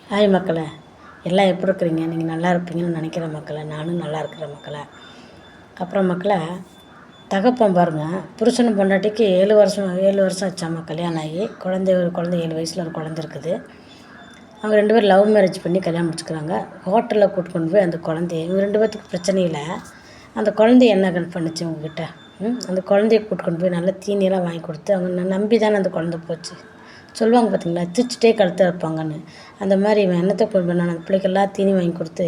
Hi மக்களே, எல்லாம் எப்படி இருக்கிறீங்க? நீங்கள் நல்லா இருப்பீங்கன்னு நினைக்கிற மக்களே, நானும் நல்லா இருக்கிற மக்களே. அப்புறம் மக்களே, தகப்பன் பாருங்கள், புருஷனும் பொண்டாட்டிக்கு 7 வருஷம் ஆச்சாம்மா கல்யாணம் ஆகி. ஒரு குழந்தை 7 வயசில் ஒரு குழந்தை இருக்குது. அவங்க 2 பேரும் லவ் மேரேஜ் பண்ணி கல்யாணம் முடிச்சுக்கிறாங்க. ஹோட்டலில் கூட்டு கொண்டு போய் அந்த குழந்தைய, இவங்க 2 பேர்த்துக்கு பிரச்சனையில் அந்த குழந்தைய என்ன பண்ணுச்சு உங்ககிட்ட? அந்த குழந்தைய கூட்டு கொண்டு போய் நல்லா தீனியெல்லாம் வாங்கி கொடுத்து, அவங்க நம்பி தானே அந்த குழந்தை போச்சு. சொல்லுவாங்க பார்த்தீங்களா, திச்சிட்டே கழுத்தை இருப்பாங்கன்னு. அந்த மாதிரி இவன் என்னத்தை கொண்டு பண்ணான், அந்த பிள்ளைக்கெல்லாம் தீனி வாங்கி கொடுத்து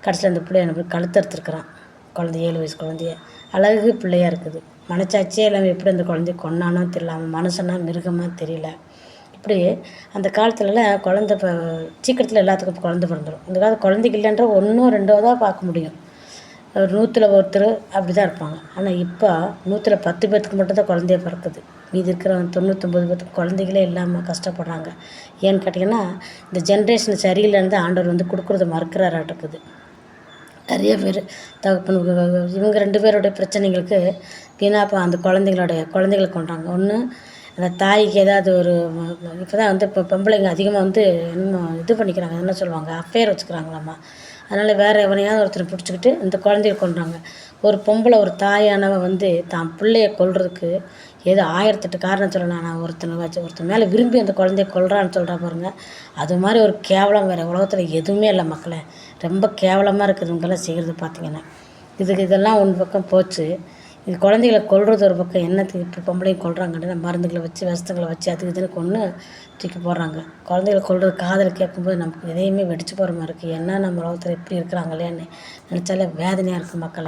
கடைசியில் அந்த பிள்ளைய போய் கழுத்தை எடுத்துருக்குறான். குழந்தை 7 வயசு குழந்தைய, அழகு பிள்ளையாக இருக்குது. மனச்சாட்சியே இல்லாமல் எப்படி அந்த குழந்தைய கொன்னானோ தெரியல. அவன் மனுஷனா மிருகமாக தெரியல. இப்படி அந்த காலத்துலலாம் குழந்த சீக்கிரத்தில் எல்லாத்துக்கும் குழந்த பிறந்துடும். இந்த காலத்து குழந்தைக்கு இல்லைன்ற 1 2 தான் பார்க்க முடியும். ஒரு 100ல் ஒருத்தர் அப்படி தான் இருப்பாங்க. ஆனால் இப்போ 100ல் 10 பேர்த்துக்கு மட்டும்தான் குழந்தைய பிறக்குது. மீதி இருக்கிற 99 பேர்த்துக்கு குழந்தைகளே இல்லாமல் கஷ்டப்படுறாங்க. ஏன்னு கேட்டிங்கன்னா, இந்த ஜென்ரேஷன் சரியில்லைன்னு ஆண்டவர் கொடுக்குறத மறுக்கிறாராட்டுக்குது. நிறைய பேர் தகப்பனுக்கு இவங்க 2 பேருடைய பிரச்சனைகளுக்கு வீணாக அந்த குழந்தைகளை கொண்டாங்க. ஒன்று, அந்த தாய்க்கு ஏதாவது ஒரு இப்போ தான் இப்போ பொம்பளைங்க அதிகமாக இன்னும் இது பண்ணிக்கிறாங்க. என்ன சொல்லுவாங்க, அஃபேர் வச்சுக்கிறாங்களாம்மா. அதனால் வேறு எவனையாவது ஒருத்தரை பிடிச்சிக்கிட்டு இந்த குழந்தைய கொள்றாங்க. ஒரு பொம்பளை, ஒரு தாயானவ தான் பிள்ளைய கொல்றதுக்கு ஏதோ 1008 காரணம் சொல்லலாம். நான் ஒருத்தன் மேலே விரும்பி அந்த குழந்தைய கொல்றான்னு சொல்கிறா பாருங்க. அது மாதிரி ஒரு கேவலம் வேறு உலகத்தில் எதுவுமே இல்லை மக்களே. ரொம்ப கேவலமாக இருக்குது இவங்கெல்லாம் செய்கிறது பார்த்திங்கன்னா. இதெல்லாம் ஒரு பக்கம் போச்சு. இந்த குழந்தைகளை கொல்றது ஒரு பக்கம். என்னத்துக்கு இப்போ பொம்பளையும் கொல்றாங்கன்னு மருந்துகளை வச்சு விஷங்களை வச்சு அதுக்கு இதுன்னு கொன்று தூக்கி போடுறாங்க. குழந்தைகளை கொல்றது காதில் கேட்கும்போது நமக்கு எதையுமே வெடிச்சு போகிற மாதிரி இருக்குது. ஏன்னா நம்ம உலகத்தில் எப்படி இருக்கிறாங்களேன்னு நினச்சாலே வேதனையாக இருக்குது மக்கள்.